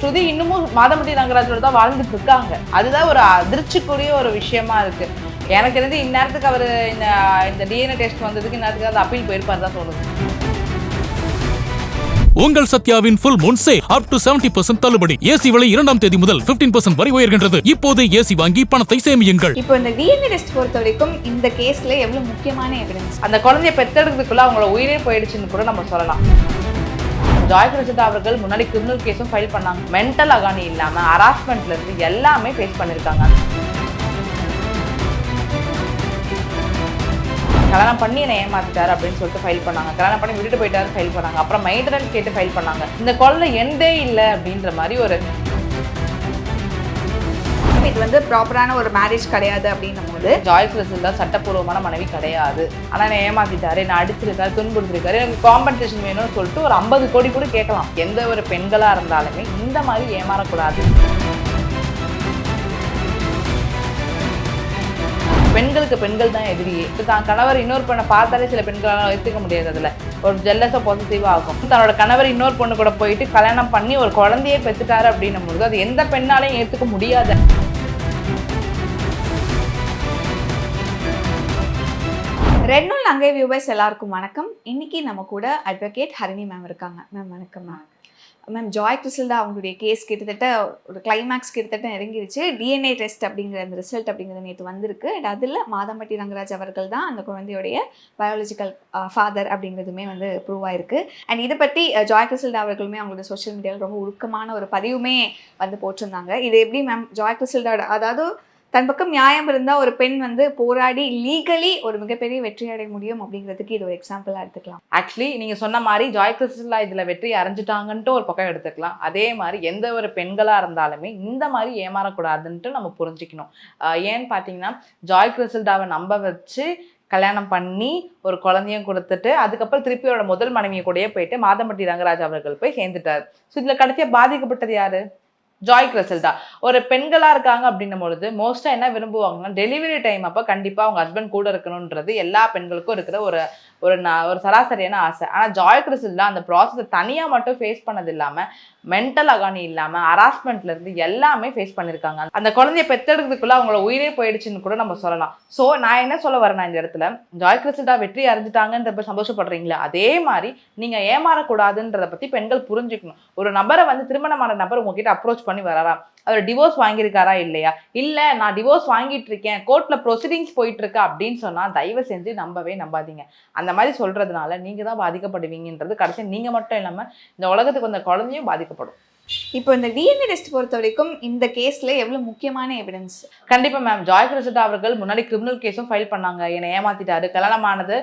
ஸ்ருதி இன்னமும் மாதம்பட்டி ரங்கராஜோட தான் வாழ்ந்துட்டு இருக்காங்க. அதுதான் ஒரு அதிர்ச்சிக்குரிய ஒரு விஷயமா இருக்கு. எனக்கு தெரிஞ்சு இந்நேரத்துக்கு அவர் இந்த டிஎன்ஏ டெஸ்ட் வந்ததுக்கு இந்நேரத்துக்கு அது அப்பீல் போயிருப்பாரு தான் தோணுது. உங்கள் சத்யாவின் full moon sale up to 70% தள்ளுபடி. ஏசி விலை 2ஆம் தேதி முதல் 15% வரை உயர்கின்றது. இப்போது ஏசி வாங்கி பணத்தை சேமியுங்கள். இப்போ இந்த டிஎன்ஏ டெஸ்ட் பொறுத்த வரைக்கும் இந்த கேஸ்ல எவ்வளவு முக்கியமான எவிடன்ஸ்? அந்த குழந்தைய பெத்தெடுக்கிறதுக்குள்ள அவங்களோட உயிரே போயிடுச்சுன்னு கூட நம்ம சொல்லலாம். ஜாய் கிருஷ்ணா அவர்கள் முன்னாடி கிரிமினல் கேஸும் ஃபைல் பண்ணாங்க. மென்டல் அகானி இல்லாம ஹராஸ்மெண்ட்ல இருந்து எல்லாமே ஃபேஸ் பண்ணிருக்காங்க. கல்யாணம் பண்ணி என்னை ஏமாத்திட்டாரு அப்படின்னு சொல்லிட்டு ஃபைல் பண்ணாங்க. கல்யாணம் பண்ணி விட்டுட்டு போயிட்டாரு ஃபைல் பண்ணாங்க. அப்புறம் மெயின்டெனன்ஸ் கேட்டு ஃபைல் பண்ணாங்க. இந்த குழந்தை எந்தே இல்லை அப்படின்ற மாதிரி ஒரு இது வந்து ப்ராப்பரான ஒரு மேரேஜ் கிடையாது அப்படின்னும் போது ஜாய் கிருஷ்ணா சட்டப்பூர்வமான மனைவி கிடையாது. ஆனா என்னை ஏமாத்திட்டாரு, என்னை அடிச்சிருக்காரு, துன்புறுத்திருக்காரு, எனக்கு காம்பன்சேஷன் வேணும்னு சொல்லிட்டு ஒரு 50 கோடி கூட கேட்கலாம். எந்த ஒரு பெண்களா இருந்தாலுமே இந்த மாதிரி ஏமாறக்கூடாது. பெண்களுக்கு பெண்கள் தான் எதிரியே. தான் கணவர் இன்னொரு பொண்ணை பார்த்தாலே சில பெண்களால் ஏற்றுக்க முடியாது. அதில் ஒரு ஜெல்லஸாக பாசிட்டிவாக ஆகும். தன்னோட கணவர் இன்னொரு பொண்ணு கூட போயிட்டு கல்யாணம் பண்ணி ஒரு குழந்தையே பெற்றுட்டாரு அப்படின்னும் பொழுது அது எந்த பெண்ணாலையும் ஏற்றுக்க முடியாது. ரெட் நூல் நங்கை வியூவர்ஸ் எல்லாருக்கும் வணக்கம். இன்னைக்கு நம்ம கூட அட்வொகேட் ஹரிணி மேம் இருக்காங்க. மேம் வணக்கம் மேம். மேம் ஜாய் கிறிஸ்டல்டா அவங்களுடைய கேஸ் கிட்டத்தட்ட ஒரு கிளைமேக்ஸ் கிட்டத்தட்ட நெருங்கிருச்சு. டிஎன்ஏ டெஸ்ட் அப்படிங்கிற அந்த ரிசல்ட் அப்படிங்கிறது நேற்று வந்திருக்கு. அண்ட் அதில் மாதம்பட்டி ரங்கராஜ் அவர்கள் தான் அந்த குழந்தையுடைய பயாலஜிக்கல் ஃபாதர் அப்படிங்கிறதுமே வந்து ப்ரூவ் ஆயிருக்கு. அண்ட் இதை பற்றி ஜாய் கிறிஸ்டல்டா அவர்களுமே அவங்களோட சோஷியல் மீடியாவில் ரொம்ப உருக்கமான ஒரு பதிவுமே வந்து போட்டிருந்தாங்க. இது எப்படி மேம் ஜாய் கிறிஸ்டல்டா, அதாவது தன் பக்கம் நியாயம் இருந்தால் ஒரு பெண் வந்து போராடி லீகலி ஒரு மிகப்பெரிய வெற்றி அடைய முடியும் அப்படிங்கிறதுக்கு இது ஒரு எக்ஸாம்பிளாக எடுத்துக்கலாம். ஆக்சுவலி நீங்கள் சொன்ன மாதிரி ஜாய் கிறிஸ்டலா இதில் வெற்றி அடைஞ்சிட்டாங்கன்ட்டு ஒரு பக்கம் எடுத்துக்கலாம். அதே மாதிரி எந்த ஒரு பெண்களாக இருந்தாலுமே இந்த மாதிரி ஏமாறக்கூடாதுன்ட்டு நம்ம புரிஞ்சுக்கணும். ஏன்னு பார்த்தீங்கன்னா ஜாய் கிறிஸ்டல்டாவை நம்ப வச்சு கல்யாணம் பண்ணி ஒரு குழந்தையும் கொடுத்துட்டு அதுக்கப்புறம் திருப்பியோட முதல் மனைவியை கூடயே போயிட்டு மாதம்பட்டி ரங்கராஜ் அவர்கள் போய் சேர்ந்துட்டார். ஸோ இதில் கடைசியாக பாதிக்கப்பட்டது யாரு? ஜாய் கிறிஸ்டல்டா. ஒரு பெண்களா இருக்காங்க அப்படின்னும் பொழுது மோஸ்டா என்ன விரும்புவாங்கன்னா டெலிவரி டைம் அப்போ கண்டிப்பா அவங்க ஹஸ்பண்ட் கூட இருக்கணும்ன்றது எல்லா பெண்களுக்கும் இருக்கிற ஒரு சராசரியான ஆசை. ஆனா ஜாய் கிறிஸ்டல்டா அந்த ப்ராசஸை தனியா மட்டும் ஃபேஸ் பண்ணது இல்லாம மென்டல் அகானி இல்லாம ஹராஸ்மெண்ட்ல இருந்து எல்லாமே ஃபேஸ் பண்ணிருக்காங்க. அந்த குழந்தைய பெத்தெடுக்கிறதுக்குள்ள அவங்களோட உயிரே போயிடுச்சுன்னு கூட நம்ம சொல்லலாம். ஸோ நான் என்ன சொல்ல வரேன்னா, இந்த இடத்துல ஜாய் கிறிஸ்டல்டா வெற்றி அறிஞ்சிட்டாங்கன்றப்ப சந்தோஷப்படுறீங்களா, அதே மாதிரி நீங்க ஏமாறக்கூடாதுன்றதை பத்தி பெண்கள் புரிஞ்சுக்கணும். ஒரு நபரை வந்து திருமணமான நபர் உங்ககிட்ட அப்ரோச் பண்ணி வராரா, அவர் டிவோர்ஸ் வாங்கியிருக்காரா இல்லையா, இல்ல நான் டிவோர்ஸ் வாங்கிட்டு இருக்கேன், கோர்ட்ல ப்ரொசீடிங்ஸ் போயிட்டு இருக்கா அப்படின்னு சொன்னா தயவு செஞ்சு நம்பவே நம்பாதீங்க. அந்த மாதிரி சொல்றதுனால நீங்க தான் பாதிக்கப்படுவீங்கன்றது கடைசி நீங்க மட்டும் இல்லாம இந்த உலகத்துக்கு வந்த குழந்தையும் பாதிக்கப்படும். இப்போ இந்த டிஎன்ஏ டெஸ்ட் பொறுத்த வரைக்கும் இந்த கேஸ்ல எவ்வளவு முக்கியமான எவிடன்ஸ்? கண்டிப்பா மேம். ஜாய் கிறிஸ்டா அவர்கள் முன்னாடி கிரிமினல் கேஸும் ஃபைல் பண்ணாங்க. என்னை ஏமாத்திட்டாரு, கல்யாணமானது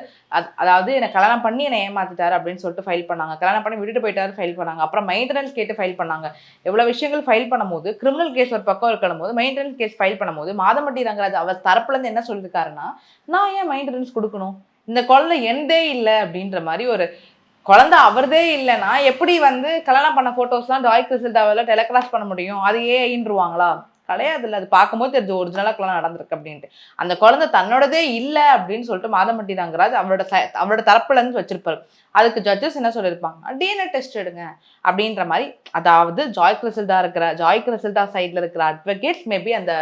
அதாவது என்னை கல்யாணம் பண்ணி என்னை ஏமாத்திட்டாரு அப்படின்னு சொல்லிட்டு ஃபைல் பண்ணாங்க. கல்யாணம் பண்ணி விட்டுட்டு போயிட்டாரு ஃபைல் பண்ணாங்க. அப்புறம் மெயின்டெனன்ஸ் கேட்டு ஃபைல் பண்ணாங்க. எவ்வளவு விஷயங்கள் ஃபைல் பண்ணும்போது கிரிமினல் கேஸ் ஒரு பக்கம் இருக்கணும் போது மெயின்டெனன்ஸ் கேஸ் ஃபைல் பண்ணும்போது மாதம்பட்டி ரங்கராஜ் அவர் தரப்புல இருந்து என்ன சொல்லியிருக்காருன்னா, நான் ஏன் மெயின்டெனன்ஸ் கொடுக்கணும், இந்த குழந்தை எந்தே இல்லை அப்படின்ற மாதிரி ஒரு குழந்தை அவர்தே இல்லைன்னா எப்படி வந்து கல்யாணம் பண்ண ஃபோட்டோஸ்லாம் ஜாய் கிறிஸ்டல்டாவில் டெலிகாஸ்ட் பண்ண முடியும்? அது ஏஐன்றுவாங்களா? கிடையாது. இல்லை, அது பார்க்கும்போது தெரிஞ்சு ஒரிஜினலாக குழந்தை நடந்திருக்கு அப்படின்ட்டு. அந்த குழந்தை தன்னோடதே இல்லை அப்படின்னு சொல்லிட்டு மாதம்பட்டி ரங்கராஜ் அவரோட தரப்புல இருந்து வச்சிருப்பாரு. அதுக்கு ஜட்ஜஸ் என்ன சொல்லியிருப்பாங்க, டிஎன்ஏ டெஸ்ட் எடுங்க அப்படின்ற மாதிரி. அதாவது ஜாய் கிறிஸ்டல்டா சைட்ல இருக்கிற அட்வொகேட்ஸ் மேபி அந்த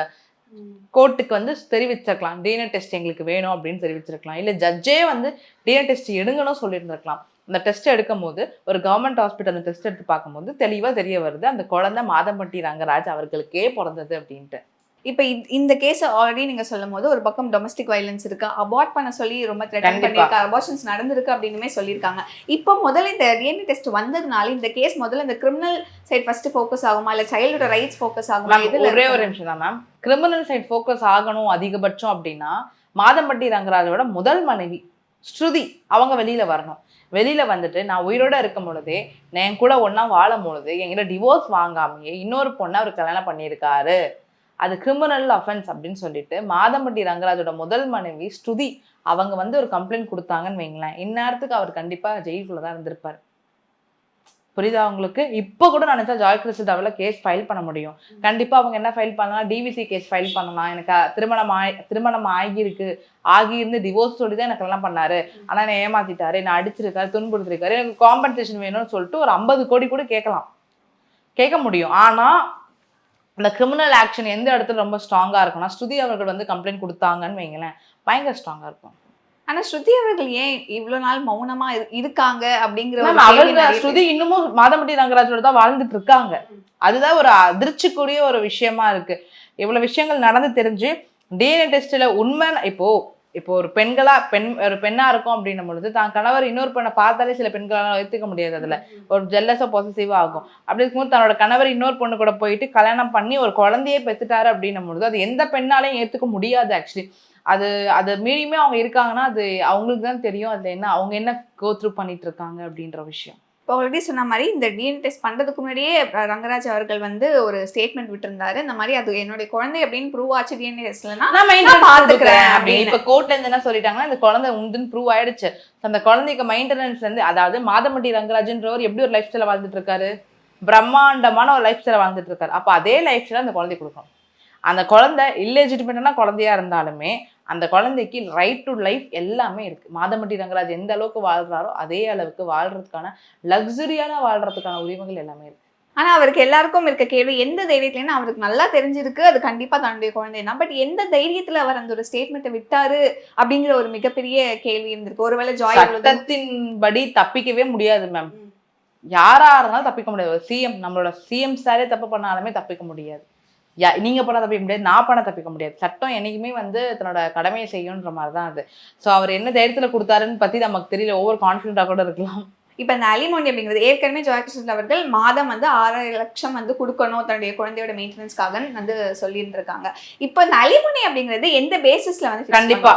கோர்ட்டுக்கு வந்து தெரிவிச்சிருக்கலாம், டிஎன்ஏ டெஸ்ட் எங்களுக்கு வேணும் அப்படின்னு தெரிவிச்சிருக்கலாம். இல்லை ஜட்ஜே வந்து டிஎன்ஏ டெஸ்ட் எடுங்கன்னு சொல்லியிருந்திருக்கலாம். அந்த டெஸ்ட் எடுக்கும் போது ஒரு கவர்மெண்ட் ஹாஸ்பிட்டல் அந்த டெஸ்ட் எடுத்து பார்க்கும்போது தெளிவாக தெரிய வருது அந்த குழந்தை மாதம்பட்டி ரங்கராஜ் அவர்களுக்கே பிறந்தது அப்படின்ட்டு. இப்போ இந்த கேஸ் ஆல்ரெடி நீங்க சொல்லும் போது ஒரு பக்கம் டொமஸ்டிக் வயலன்ஸ் இருக்கு, அபார்ட் பண்ண சொல்லி ரொம்ப த்ரெட்டன் பண்ணிருக்காங்க, அபார்ஷன்ஸ் நடந்திருக்கு அப்படின்னுமே சொல்லியிருக்காங்க. இப்போ முதல்ல இந்த டிஎன்ஏ டெஸ்ட் வந்ததுனால இந்த கேஸ் முதல்ல இந்த கிரிமினல் சைட் ஃபர்ஸ்ட் ஃபோக்கஸ் ஆகுமா இல்லை சைல்டோட ரைட்ஸ் ஃபோக்கஸ் ஆகுமா? ஒரே ஒரு நிமிஷம் தான் மேம். கிரிமினல் சைட் ஃபோக்கஸ் ஆகணும் அதிகபட்சம் அப்படின்னா மாதம்பட்டி ரங்கராஜோட முதல் மனைவி ஸ்ருதி அவங்க வெளியில வரணும். வெளியில வந்துட்டு நான் உயிரோட இருக்கும் பொழுதே நான் என் கூட ஒன்னா வாழும் பொழுது என்கிட்ட டிவோர்ஸ் வாங்காமையே இன்னொரு பொண்ணை அவர் கல்யாணம் பண்ணியிருக்காரு, அது கிரிமினல் அஃபென்ஸ் அப்படின்னு சொல்லிட்டு மாதம்பட்டி ரங்கராஜோட முதல் மனைவி ஸ்ருதி அவங்க வந்து ஒரு கம்ப்ளைண்ட் கொடுத்தாங்கன்னு வைங்களேன், இந்நேரத்துக்கு அவர் கண்டிப்பா ஜெயிலுக்குள்ளதான் இருந்திருப்பாரு. புரியுதா உங்களுக்கு? இப்போ கூட நினைச்சா ஜாய் கிறிஸ்டல்டாவில் கேஸ் ஃபைல் பண்ண முடியும். கண்டிப்பா அவங்க என்ன ஃபைல் பண்ணலாம், டிவிசி கேஸ் ஃபைல் பண்ணலாம். எனக்கு திருமணம் ஆகியிருந்து டிவோர்ஸ் சொல்லி தான் எனக்கு எல்லாம் பண்ணாரு, ஆனா என்னை ஏமாத்திட்டாரு, என்னை அடிச்சிருக்காரு, துன்புறுத்திருக்காரு, எனக்கு காம்பன்சேஷன் வேணும்னு சொல்லிட்டு ஒரு 50 கோடி கூட கேட்கலாம். கேட்க முடியும். ஆனா அந்த கிரிமினல் ஆக்ஷன் எந்த இடத்துல ரொம்ப ஸ்ட்ராங்கா இருக்கும்னா, ஸ்ருதி அவர்கள் வந்து கம்ப்ளைண்ட் குடுத்தாங்கன்னு வைங்களேன், பயங்கர ஸ்ட்ராங்கா இருக்கும். ஆனா ஸ்ருதி அவர்கள் ஏன் இவ்வளவு நாள் மௌனமா இருக்காங்க அப்படிங்கிற ஒரு மேம் கேள்வி அவங்க நிறைய பேர். ஸ்ருதி இன்னமும் மாதம்பட்டி ரங்கராஜோட தான் வாழ்ந்துட்டு இருக்காங்க. அதுதான் ஒரு அதிர்ச்சிக்குரிய ஒரு விஷயமா இருக்கு. இவ்வளவு விஷயங்கள் நடந்து தெரிஞ்சு டிஎன்ஏ டெஸ்ட்ல உண்மை இப்போ ஒரு ஒரு பெண்ணா இருக்கும் அப்படின்னும் பொழுது தான் கணவர் இன்னொரு பெண்ணை பார்த்தாலே சில பெண்களால ஏத்துக்க முடியாது. அதுல ஒரு ஜெல்லஸா பொசசிவா ஆகும். அப்படி இருக்கும்போது தன்னோட கணவர் இன்னொரு பொண்ணு கூட போயிட்டு கல்யாணம் பண்ணி ஒரு குழந்தையே பெத்துட்டாரு அப்படின்னும் பொழுது அது எந்த பெண்ணாலையும் ஏத்துக்க முடியாது. ஆக்சுவலி அது அது மீறியுமே அவங்க இருக்காங்கன்னா அது அவங்களுக்கு தான் தெரியும் அதுல என்ன அவங்க என்ன கோ த்ரூ பண்ணிட்டு இருக்காங்க அப்படின்ற விஷயம். இப்போ ஆல்ரெடி சொன்ன மாதிரி இந்த டிஎன்ஏ டெஸ்ட் பண்றதுக்கு முன்னாடியே ரங்கராஜ் அவர்கள் வந்து ஒரு ஸ்டேட்மெண்ட் விட்டிருந்தாரு. இந்த மாதிரி அது என்னுடைய குழந்தை அப்படின்னு ப்ரூவ் ஆச்சு டிஎன்ஏ டெஸ்ட்லனா நான் பாத்துக்கிறேன் அப்படி அப்படின்னு. இப்ப கோர்ட்ல இருந்து என்ன சொல்லிட்டாங்கன்னா இந்த குழந்தை உண்டுன்னு ப்ரூவ் ஆயிடுச்சு. அந்த குழந்தைக்கு மெயின்டெனன்ஸ்ல இருந்து அதாவது மாதம்பட்டி ரங்கராஜன்றவர் எப்படி ஒரு லைஃப் ஸ்டைல வாழ்ந்துட்டு இருக்காரு, பிரம்மாண்டமான ஒரு லைஃப் ஸ்டைல வாழ்ந்துட்டு இருக்காரு. அப்ப அதே லைஃப் ஸ்டைல அந்த குழந்தை கொடுக்கணும். அந்த குழந்தை இல்லெஜிட்டிமேட்டான குழந்தையா இருந்தாலுமே அந்த குழந்தைக்கு ரைட் டு லைஃப் எல்லாமே இருக்கு. மாதம்பட்டி ரங்கராஜ் எந்த அளவுக்கு வாழ்றாரோ அதே அளவுக்கு வாழ்றதுக்கான லக்ஸுரியான வாழ்றதுக்கான உரிமைகள் எல்லாமே இருக்கு. ஆனா அவருக்கு எல்லாருக்கும் இருக்க கேள்வி எந்த தைரியத்துலன்னு அவருக்கு நல்லா தெரிஞ்சிருக்கு அது கண்டிப்பா தன்னுடைய குழந்தை தான். பட் எந்த தைரியத்துல அவர் அந்த ஒரு ஸ்டேட்மெண்ட்டை விட்டாரு அப்படிங்கிற ஒரு மிகப்பெரிய கேள்வி இருந்திருக்கு. ஒருவேளை ஜாய் சட்டத்தின்படி தப்பிக்கவே முடியாது மேம். யாரா இருந்தாலும் தப்பிக்க முடியாது. சிஎம் நம்மளோட சிஎம் சாரே தப்பு பண்ணாலுமே தப்பிக்க முடியாது. நீங்க பண்ண தப்பிக்க முடியாது, நான் பண்ண தப்பிக்க முடியாது. சட்டம் என்னைக்குமே வந்து தன்னோட கடமையை செய்யும்ன்ற மாதிரி தான் அது. ஸோ அவர் என்ன தைரியத்துல கொடுத்தாருன்னு பத்தி நமக்கு தெரியல. ஓவர் கான்ஃபிடென்ட்டா கூட இருக்கலாம். இப்ப இந்த அலிமோனி அப்படிங்கிறது ஏற்கனவே ஜாய் கிருஷ்ணன் அவர்கள் மாதம் வந்து 6 லட்சம் வந்து கொடுக்கணும் தன்னுடைய குழந்தையோட மெயின்டெனன்ஸ்க்காக வந்து சொல்லியிருந்திருக்காங்க. இப்போ இந்த அலிமோனி அப்படிங்கிறது எந்த பேசிஸ்ல வந்து கண்டிப்பா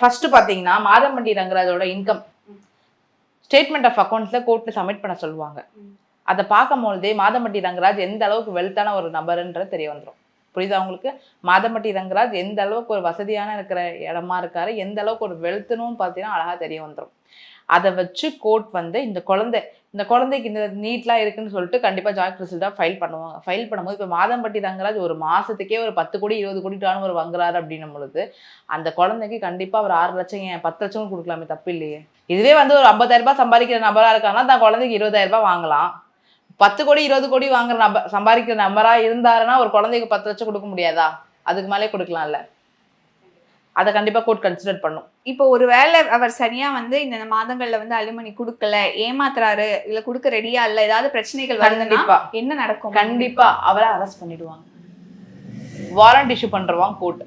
ஃபர்ஸ்ட் பாத்தீங்கன்னா மாதம்பட்டி ரங்கராஜோட இன்கம் ஸ்டேட்மெண்ட் ஆஃப் அக்கௌண்ட்ஸ்ல கோர்ட்ல சப்மிட் பண்ண சொல்லுவாங்க. அதை பார்க்கும்பொழுதே மாதம்பட்டி ரங்கராஜ் எந்த அளவுக்கு வெல்த்தான ஒரு நபருன்றது தெரிய வந்துடும். புரியுதா உங்களுக்கு? மாதம்பட்டி ரங்கராஜ் எந்த அளவுக்கு ஒரு வசதியான இருக்கிற இடமா இருக்காரு, எந்த அளவுக்கு ஒரு வெல்த்துனும் பார்த்தீங்கன்னா அழகா தெரிய வந்துடும். அதை வச்சு கோர்ட் வந்து இந்த குழந்தைக்கு இந்த நீட்லாம் இருக்குன்னு சொல்லிட்டு கண்டிப்பா ஜாய் கிறிஸ்டல் ஃபைல் பண்ணுவாங்க. ஃபைல் பண்ணும்போது இப்போ மாதம்பட்டி ரங்கராஜ் ஒரு மாசத்துக்கே ஒரு 10 கோடி 20 கோடி டர்ன் வாங்குறாரு அப்படின்னும் பொழுது அந்த குழந்தைக்கு கண்டிப்பா ஒரு 6 லட்சம் ஏன் 10 லட்சம் கொடுக்கலாமே, தப்பு இல்லையே. இதுவே வந்து ஒரு 50,000 ரூபாய் சம்பாதிக்கிற நபரா இருக்காங்கன்னா தான் குழந்தைக்கு 20,000 ரூபாய் வாங்கலாம். 10 கோடி 20 கோடி வாங்குற சம்பாதிக்கிற நபரா இருந்தாருன்னா ஒரு குழந்தைக்கு 10 லட்சம் கொடுக்க முடியாதா? அதுக்கு மேலே கொடுக்கலாம்ல. அதை கண்டிப்பா கோர்ட் கன்சிடர் பண்ணும். இப்போ ஒருவேளை அவர் சரியா வந்து இந்த மாதங்கள்ல வந்து அலிமணி கொடுக்கல, ஏமாத்துறாரு, இல்ல கொடுக்க ரெடியா இல்ல, ஏதாவது பிரச்சனைகள் வருதுன்னா என்ன நடக்கும்? கண்டிப்பா அவரை அரெஸ்ட் பண்ணிடுவாங்க, வாரண்ட் இஷ்யூ பண்றவாங்க கோர்ட்.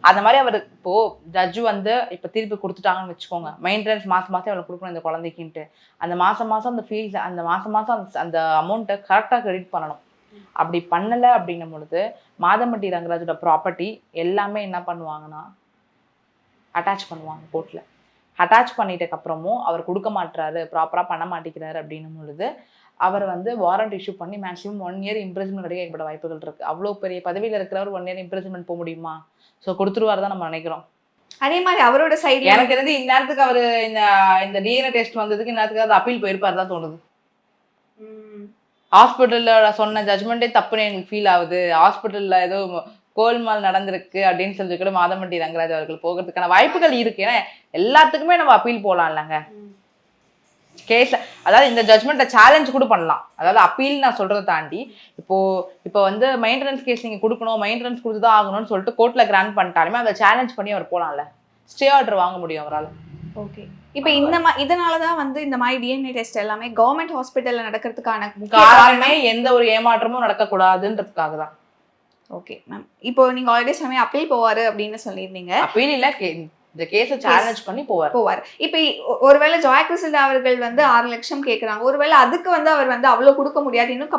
அந்த மாதிரி அவர் இப்போ ஜட்ஜு வந்து இப்போ தீர்ப்பு கொடுத்துட்டாங்கன்னு வச்சுக்கோங்க, மெயின்டெனன்ஸ் மாதம் அவளுக்கு கொடுக்கணும் இந்த குழந்தைக்குன்ட்டு. அந்த மாதம் அந்த ஃபீஸ் அந்த மாதம் அந்த அமௌண்ட்டை கரெக்டாக கிரெடிட் பண்ணணும். அப்படி பண்ணலை அப்படின்னும் பொழுது மாதம்பட்டி ரங்கராஜோட ப்ராப்பர்ட்டி எல்லாமே என்ன பண்ணுவாங்கன்னா அட்டாச் பண்ணுவாங்க கோர்ட்டில். அட்டாச் பண்ணிட்டதுக்கப்புறமும் அவர் கொடுக்க மாட்டுறாரு, ப்ராப்பராக பண்ண மாட்டேங்கிறாரு அப்படின்னும் பொழுது அவர் வந்து வாரண்ட் இஷ்யூ பண்ணி மேக்ஸிமம் 1 இயர் இம்ப்ரிசன்மெண்ட் கிடைக்க ஏற்பட வாய்ப்புகள் இருக்குது. அவ்வளோ பெரிய பதவியில் இருக்கிறவர் 1 இயர் இம்ப்ரிசன்மெண்ட் போக முடியுமா? ஸோ கொடுத்துருவாரு தான் நம்ம நினைக்கிறோம். அதே மாதிரி அவரோட சைடு எனக்கு தெரிஞ்சு இந்நேரத்துக்கு அவர் இந்த டிஎன்ஏ டெஸ்ட் வந்ததுக்கு இந்நேரத்துக்கு அது அப்பீல் போயிருப்பாரு தான் தோணுது. ஹாஸ்பிட்டலில் சொன்ன ஜட்மெண்ட்டே தப்புன்னு எனக்கு ஃபீல் ஆகுது. ஹாஸ்பிட்டலில் ஏதோ கோல்மால் நடந்திருக்கு அப்படின்னு சொல்லி கூட மாதம்பட்டி ரங்கராஜ் அவர்கள் போகிறதுக்கான வாய்ப்புகள் இருக்கு. ஏன்னா எல்லாத்துக்குமே நம்ம அப்பீல் போகலாம் இல்லைங்க கேஸ். அதாவது இந்த ஜட்மெண்ட்டை சேலஞ்ச் கூட பண்ணலாம். அதாவது அப்பீல் நான் சொல்றதை தாண்டி இப்போ வந்து மெயின்டெனன்ஸ் கேஸ் நீங்க கொடுக்கணும், மெயின்டெனன்ஸ் கொடுத்து தான் ஆகணும்னு சொல்லிட்டு கோர்ட்ல கிராண்ட் பண்ணிட்டாலுமே அதை சேலஞ்ச் பண்ணி அவர் போகலாம்ல, ஸ்டே ஆர்டர் வாங்க முடியும் அவரால். ஓகே. இப்போ இதனால தான் வந்து இந்த மாதிரி டிஎன்ஏ டெஸ்ட் எல்லாமே கவர்மெண்ட் ஹாஸ்பிட்டல்ல நடக்கிறதுக்கான காரணமே எந்த ஒரு ஏமாற்றமும் நடக்கக்கூடாதுன்றதுக்காக தான். Okay ma'am. இப்போ நீங்க ஆல்ரெடி சொன்னீங்க அப்பீல் போவாரு அப்படின்னு சொல்லியிருந்தீங்க. அப்பீல் இல்ல, இந்த கேஸை சேலஞ்ச் பண்ணி போவார். இப்போ ஒருவேளை ஜாய் கிறிஸ்டல் அவர்கள் வந்து 6 லட்சம் கேக்குறாங்க, ஒருவேளை அதுக்கு வந்து அவர் வந்து அவ்வளவு கொடுக்க முடியாது, இன்னும்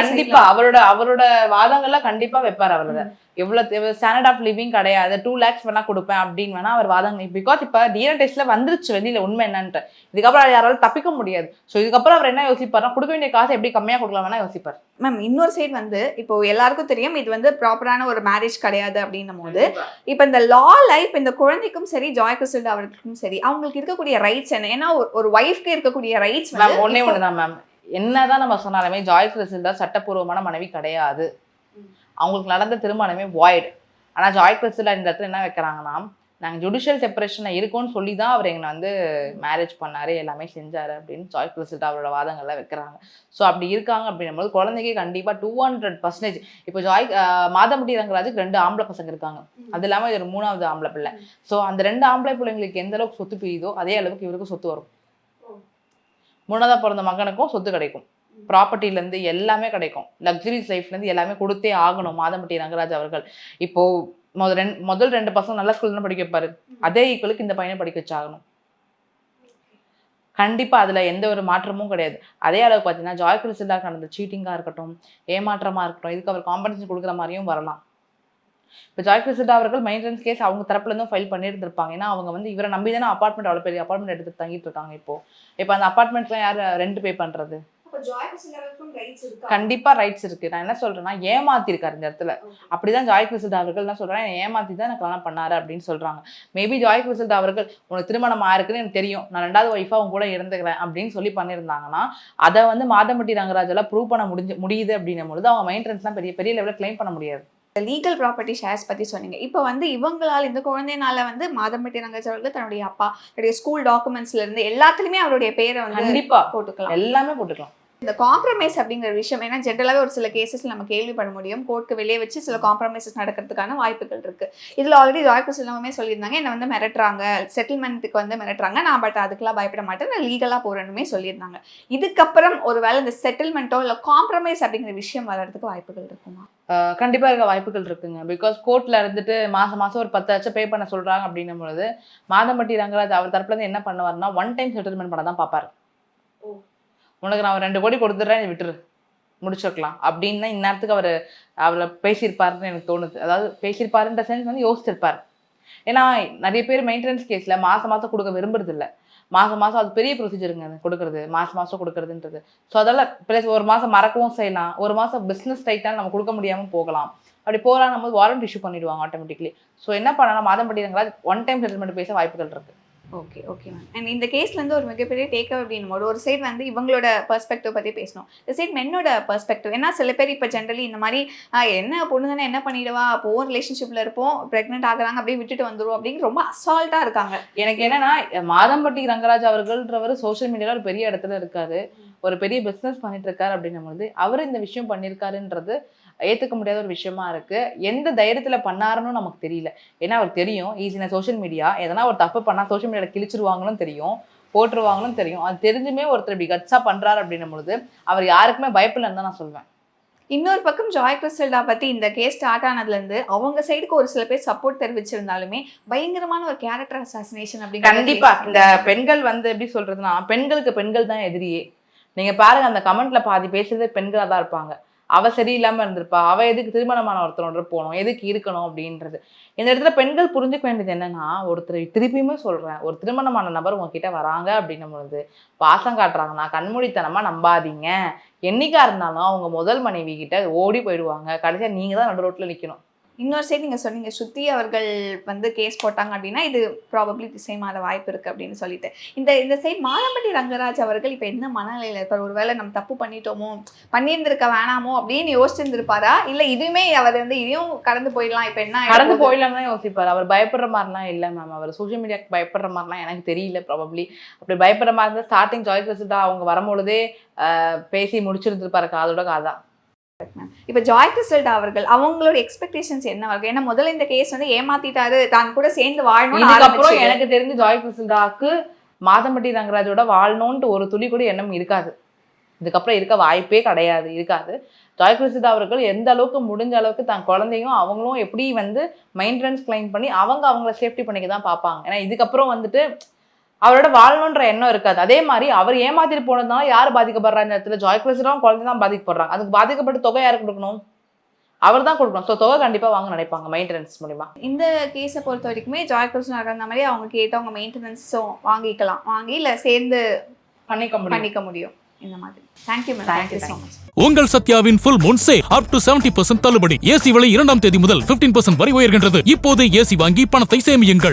கண்டிப்பா அவரோட வாதங்கள்லாம் கண்டிப்பா வைப்பார். அவரோட எவ்வளவு ஸ்டாண்டர்ட் ஆஃப் லிவிங் கிடையாது, 2 lakhs வேணா கொடுப்பேன் அப்படின்னு வேணா அவர் வாதங்கள். பிகாஸ் இப்ப டிஎன்ஏ டெஸ்ட்ல வந்துருச்சு வெளியில உண்மை என்னன்ட்டு. இதுக்கப்புறம் யாராலும் தப்பிக்க முடியாது. ஸோ இதுக்கப்புறம் அவர் என்ன யோசிப்பாருன்னா கொடுக்க வேண்டிய காசை எப்படி கம்மியா கொடுக்கலாம் வேணா யோசிப்பார். மேம் இன்னொரு சைடு வந்து இப்போ எல்லாருக்கும் தெரியும் இது வந்து ப்ராப்பரான ஒரு மேரேஜ் கிடையாது அப்படின்னும் போது இப்போ இந்த லால இப்போ இந்த குழந்தைக்கும் சரி ஜாய் கிறிஸ்டல் அவர்களுக்கும் சரி அவங்களுக்கு இருக்கக்கூடிய ரைட்ஸ் என்ன? ஏன்னா ஒரு ஒய்ஃப்க்கு இருக்கக்கூடிய ரைட்ஸ் ஒன்னே ஒண்ணுதான் மேம். என்னதான் நம்ம சொன்னாலுமே ஜாய் கிறிஸ்டல் சட்டப்பூர்வமான மனைவி கிடையாது. அவங்களுக்கு நடந்த திருமணமே வாய்டு. ஆனால் ஜாய் கிறிஸ்டல் இந்த இடத்துல என்ன வைக்கிறாங்கன்னா நாங்கள் ஜுடிஷியல் செப்பரேஷனில் இருக்கோம்னு சொல்லி தான் அவர் எங்களை வந்து மேரேஜ் பண்ணாரு, எல்லாமே செஞ்சாரு அப்படின்னு ஜாய் கிறிஸ்டல் அவரோட வாதங்கள்லாம் வைக்கிறாங்க. ஸோ அப்படி இருக்காங்க அப்படின்னும்போது குழந்தைக்கு கண்டிப்பாக 200% இப்போ மாதம்பட்டி ரங்கராஜுக்கு 2 ஆம்பளை பசங்க இருக்காங்க, அது இல்லாமல் இது ஒரு 3வது ஆம்பளை பிள்ளை. ஸோ அந்த 2 ஆம்பளை பிள்ளைங்களுக்கு எந்த அளவுக்கு சொத்து பிரியுதோ அதே அளவுக்கு இவருக்கு சொத்து வரும். 3வது பிறந்த மகனுக்கும் சொத்து கிடைக்கும், ப்ராப்பர்ட்டிலேருந்து எல்லாமே கிடைக்கும், லக்ஸரிஸ் லைஃப்லேருந்து எல்லாமே கொடுத்தே ஆகணும் மாதம்பட்டி ரங்கராஜ் அவர்கள். இப்போ முதல் 2 பசங்க நல்ல ஸ்கூல் தான் படிக்க வைப்பாரு, அதே ஈக்குவலுக்கு இந்த பையனை படிக்க வச்சாகணும். கண்டிப்பா அதுல எந்த ஒரு மாற்றமும் கிடையாது. அதே அளவுக்கு பார்த்தீங்கன்னா ஜாய் கிறிஸ்டலாக நடந்த சீட்டிங்கா இருக்கட்டும், ஏமாற்றமா இருக்கட்டும், இதுக்கு அவர் காம்பன்சேஷன் கொடுக்குற மாதிரியும் வரலாம். இப்போ ஜாய் கிறிஸ்டல் அவர்கள் மெயின்டெனன்ஸ் கேஸ் அவங்க தரப்புல இருந்தும் ஃபைல் பண்ணியிருந்திருப்பாங்க. ஏன்னா அவங்க வந்து இவரை நம்பி தானே அப்பார்ட்மெண்ட், அவ்வளோ பெரிய அப்பார்ட்மெண்ட் எடுத்து தங்கிட்டு இருக்காங்க. இப்போ அந்த அப்பார்ட்மெண்ட்லாம் யார் ரெண்ட் பே பண்றது? கண்டிப்பா ரைட்ஸ் இருக்கு. நான் என்ன சொல்றேன்னா ஏமாத்திருக்காரு இந்த இடத்துல. அப்படிதான் ஜாய் கிறிஸ்டல் அவர்கள் என்ன சொல்றாங்க, ஏமாத்தி தான் எனக்கு கல்யாணம் பண்ணாரு அப்படின்னு சொல்றாங்க. மேபி ஜாய் கிறிஸ்டல் அவர்கள் உனக்கு திருமணம் ஆயிருக்குன்னு எனக்கு தெரியும், நான் 2வது ஒய்ஃபா அவங்க கூட இருந்துக்கிறேன் அப்படின்னு சொல்லி பண்ணியிருந்தாங்கன்னா அதை வந்து மாதம்பட்டி ரங்கராஜெல்லாம் ப்ரூவ் பண்ண முடியுது அப்படின்னும் பொழுது அவங்க மெயின்டெனன்ஸ்லாம் பெரிய பெரிய லெவலில் கிளைம் பண்ண முடியாது. லீகல் ப்ராப்பர்ட்டி ஷேர்ஸ் பற்றி சொன்னீங்க. இப்போ வந்து இவங்களால், இந்த குழந்தைனால வந்து மாதம்பட்டி ரங்கராஜ் அவர்கள் தன்னுடைய அப்பா, தன்னுடைய ஸ்கூல் டாக்குமெண்ட்ஸ்ல இருந்து எல்லாத்துலயுமே அவருடைய பேரை வந்து கண்டிப்பா போட்டுக்கலாம், எல்லாமே போட்டுக்கலாம். இந்த காம்ப்ரமைஸ் அப்படிங்கிற விஷயம், ஏன்னா ஜென்ரலாகவே ஒரு சில கேசஸ் நம்ம கேள்விப்பட முடியும், கோர்ட்டுக்கு வெளியே வச்சு சில காம்ப்ரமைசஸ் நடக்கிறதுக்கான வாய்ப்புகள் இருக்கு. இதில் ஆல்ரெடி ஜாய் கிறிஸ்டல் சொல்லியிருந்தாங்க, என்னை வந்து மிரட்டுறாங்க, செட்டில்மெண்ட்டுக்கு வந்து மிரட்டுறாங்க, நான் பட் அதுக்கெல்லாம் பயப்பட மாட்டேன், நான் லீகலாக போகிறேன்னுமே சொல்லியிருந்தாங்க. இதுக்கப்புறம் ஒரு வேளை இந்த செட்டில்மெண்ட்டோ இல்லை காம்ப்ரமைஸ் அப்படிங்கிற விஷயம் வர்றதுக்கு வாய்ப்புகள் இருக்குமா? கண்டிப்பா இருக்க வாய்ப்புகள் இருக்குங்க. பிகாஸ் கோர்ட்ல இருந்துட்டு மாசம் ஒரு 10 லட்சம் பே பண்ண சொல்றாங்க அப்படின்னும் பொழுது மாதம்பட்டி ரங்கராஜ் அவர் தரப்புல இருந்து என்ன பண்ணுவாருன்னா 1 டைம் செட்டில்மெண்ட் பண்ண தான் பார்ப்பாரு. உனக்கு நான் 2 கோடி கொடுத்துட்றேன், விட்டுரு, முடிச்சிருக்கலாம் அப்படின்னு தான் இந்நேரத்துக்கு அவரை பேசியிருப்பாருன்னு எனக்கு தோணுது. அதாவது பேசியிருப்பாருன்ற சென்ஸ் வந்து யோசிச்சிருப்பாரு. ஏன்னா நிறைய பேர் மெயின்டெனன்ஸ் கேஸ்ல மாசம் கொடுக்க விரும்புறது இல்லை. மாசம் அது பெரிய ப்ரொசீஜருங்க, அது கொடுக்குறது மாசம் கொடுக்குறதுன்றது. ஸோ அதெல்லாம் ப்ளஸ் ஒரு மாதம் மறக்கவும் செய்யலாம், ஒரு மாதம் பிஸ்னஸ் டைட்டாக நம்ம கொடுக்க முடியாமல் போகலாம். அப்படி போகலாம், நம்ம வாரண்ட் இஷ்யூ பண்ணிடுவாங்க ஆட்டோமேட்டிக்லி. ஸோ என்ன பண்ணலாம், மாதம்பட்டி ரங்கராஜ் 1 டைம் செட்டில்மெண்ட் பேச வாய்ப்புகள் இருக்கு. Okay ma'am. அண்ட் இந்த கேஸ்லேருந்து ஒரு மிகப்பெரிய டேக்அவே அப்படின்னு ஒரு சைட் வந்து இவங்களோட பெர்ஸ்பெக்டிவ் பற்றி பேசணும், இந்த சைட் மென்னோட பெர்ஸ்பெக்டிவ். ஏன்னா சில பேர் இப்போ ஜென்ரலி இந்த மாதிரி என்ன பொண்ணு தானே என்ன பண்ணிடுவா, போவோம் ரிலேஷன்ஷிப்பில் இருப்போம், ப்ரெக்னென்ட் ஆகுறாங்க, அப்படியே விட்டுட்டு வந்துடும் அப்படின்னு ரொம்ப அசால்ட்டாக இருக்காங்க. எனக்கு என்னன்னா மாதம்பட்டி ரங்கராஜ் அவர்கள்ன்றவர் சோஷியல் மீடியாவில் ஒரு பெரிய இடத்துல இருக்காரு, ஒரு பெரிய பிஸ்னஸ் பண்ணிட்டு இருக்காரு அப்படின்னும் போது அவர் இந்த விஷயம் பண்ணியிருக்காருன்றது ஏற்றுக்க முடியாத ஒரு விஷயமா இருக்கு. எந்த தைரியத்தில் பண்ணாருன்னு நமக்கு தெரியல. ஏன்னா அவருக்கு தெரியும் ஈஸியான சோஷியல் மீடியா, எதனா ஒரு தப்பு பண்ணால் சோஷியல் மீடியாவில் கிழிச்சிருவாங்கன்னு தெரியும், போட்டுருவாங்கன்னு தெரியும். அது தெரிஞ்சுமே ஒருத்தர் இப்படி கட்ஸாக பண்ணுறாரு அப்படின்னும் பொழுது அவர் யாருக்குமே பயப்பில்லைன்னு தான் நான் சொல்வேன். இன்னொரு பக்கம் ஜாய் கிறிஸ்டல்டா பற்றி இந்த கேஸ் ஸ்டார்ட் ஆனதுலேருந்து அவங்க சைடுக்கு ஒரு சில பேர் சப்போர்ட் தெரிவிச்சிருந்தாலுமே பயங்கரமான ஒரு கேரக்டர் அசாசினேஷன் அப்படிங்கிற. கண்டிப்பா இந்த பெண்கள் வந்து எப்படி சொல்றதுன்னா, பெண்களுக்கு பெண்கள் தான் எதிரியே. நீங்க பாருங்க, அந்த கமெண்ட்ல பாதி பேசுறதே பெண்களாக தான் இருப்பாங்க. அவ சரியில்லாம இருந்திருப்பா, அவ எதுக்கு திருமணமான ஒருத்தரோட போகணும், எதுக்கு இருக்கணும் அப்படின்றது. இந்த இடத்துல பெண்கள் புரிஞ்சுக்க வேண்டியது என்னன்னா, ஒருத்தர் திருப்பியுமே சொல்றேன், ஒரு திருமணமான நபர் உங்ககிட்ட வராங்க அப்படின்னும் பொழுது பாசம் காட்டுறாங்கன்னா கண்மூடித்தனமா நம்பாதீங்க. என்னைக்கா இருந்தாலும் அவங்க முதல் மனைவி கிட்ட ஓடி போயிடுவாங்க, கடைசியா நீங்க தான் நடு ரோட்ல நிக்கணும். இன்னொரு சைடு நீங்கள் சொன்னீங்க ஸ்ருதி அவர்கள் வந்து கேஸ் போட்டாங்க அப்படின்னா இது ப்ராபப்ளி திசைமாற வாய்ப்பு இருக்குது அப்படின்னு சொல்லிட்டு, இந்த சைடு மாதம்பட்டி ரங்கராஜ் அவர்கள் இப்போ என்ன மனநிலையில் இருப்பார்? ஒருவேளை நம்ம தப்பு பண்ணிட்டோமோ, பண்ணியிருந்திருக்க வேணாமோ அப்படின்னு யோசிச்சிருந்திருப்பாரா, இல்லை இதுவுமே அவர் வந்து இதையும் கடந்து போயிடலாம், இப்போ என்ன கடந்து போயிடலாம் தான் யோசிப்பார். அவர் பயப்படுற மாதிரிலாம் இல்லை மேம், அவர் சோஷியல் மீடியாவுக்கு பயப்படுற மாதிரிலாம் எனக்கு தெரியல. ப்ராபப்ளி அப்படி பயப்படுற மாதிரி இருந்தால் ஸ்டார்டிங் ஜாய் கிறிஸ்டல் அவங்க வரும்பொழுதே பேசி முடிச்சிருந்துருப்பாரு காதோட காதா. இப்போ ஜாய் கிறிஸ்டல் அவர்கள் அவங்களோட எக்ஸ்பெக்டேஷன்ஸ் என்ன இருக்கு? ஏன்னா முதல்ல இந்த கேஸ் வந்து ஏமாத்திட்டாரு, தான் கூட சேர்ந்து வாழணும். அதுக்கப்புறம் எனக்கு தெரிஞ்சு ஜாய் கிறிஸ்டல்டாக்கு மாதம்பட்டி ரங்கராஜோட வாழணும்ட்டு ஒரு துளி கூட எண்ணம் இருக்காது. இதுக்கப்புறம் இருக்க வாய்ப்பே இருக்காது. ஜாய் கிறிஸ்டல் அவர்கள் எந்த அளவுக்கு முடிஞ்ச அளவுக்கு தான் குழந்தையும் அவங்களும் எப்படி வந்து மெயின்டெனன்ஸ் கிளைம் பண்ணி அவங்கள சேஃப்டி பண்ணிக்க தான் பார்ப்பாங்க. ஏன்னா இதுக்கப்புறம் வந்துட்டு அவரோட வாழணுன்ற எண்ணம் இருக்காது. அதே மாதிரி அவர் ஏமாத்திட்டு போனதுனால யார் பாதிக்கப்படுறா? இந்த இடத்துல ஜாய் கிறிஸ்டலும் குழந்தை தான் பாதிக்கப்படுறாங்க. அதுக்கு பாதிக்கப்பட்ட தொகை யாருக்கு கொடுக்கணும்? அவர் தான் கொடுக்கணும். ஸோ தொகை கண்டிப்பாக வாங்க நினைப்பாங்க மெயின்டெனன்ஸ் மூலிமா. இந்த கேஸை பொறுத்த வரைக்குமே ஜாய் கிறிஸ்டல் அந்த மாதிரி அவங்க கேட்டவங்க மெயின்டெனன்ஸும் வாங்கி இல்லை சேர்ந்து பண்ணிக்க முடியும் இந்த மாதிரி. Thank you ma'am, thank you so much. உங்கள் சத்யாவின் full moon sale up to 70% தள்ளுபடி. ஏசி விலை 2ஆம் தேதி முதல் 15% வரை உயர்கின்றது. இப்போது ஏசி வாங்கி பணத்தை சேமியுங்கள்.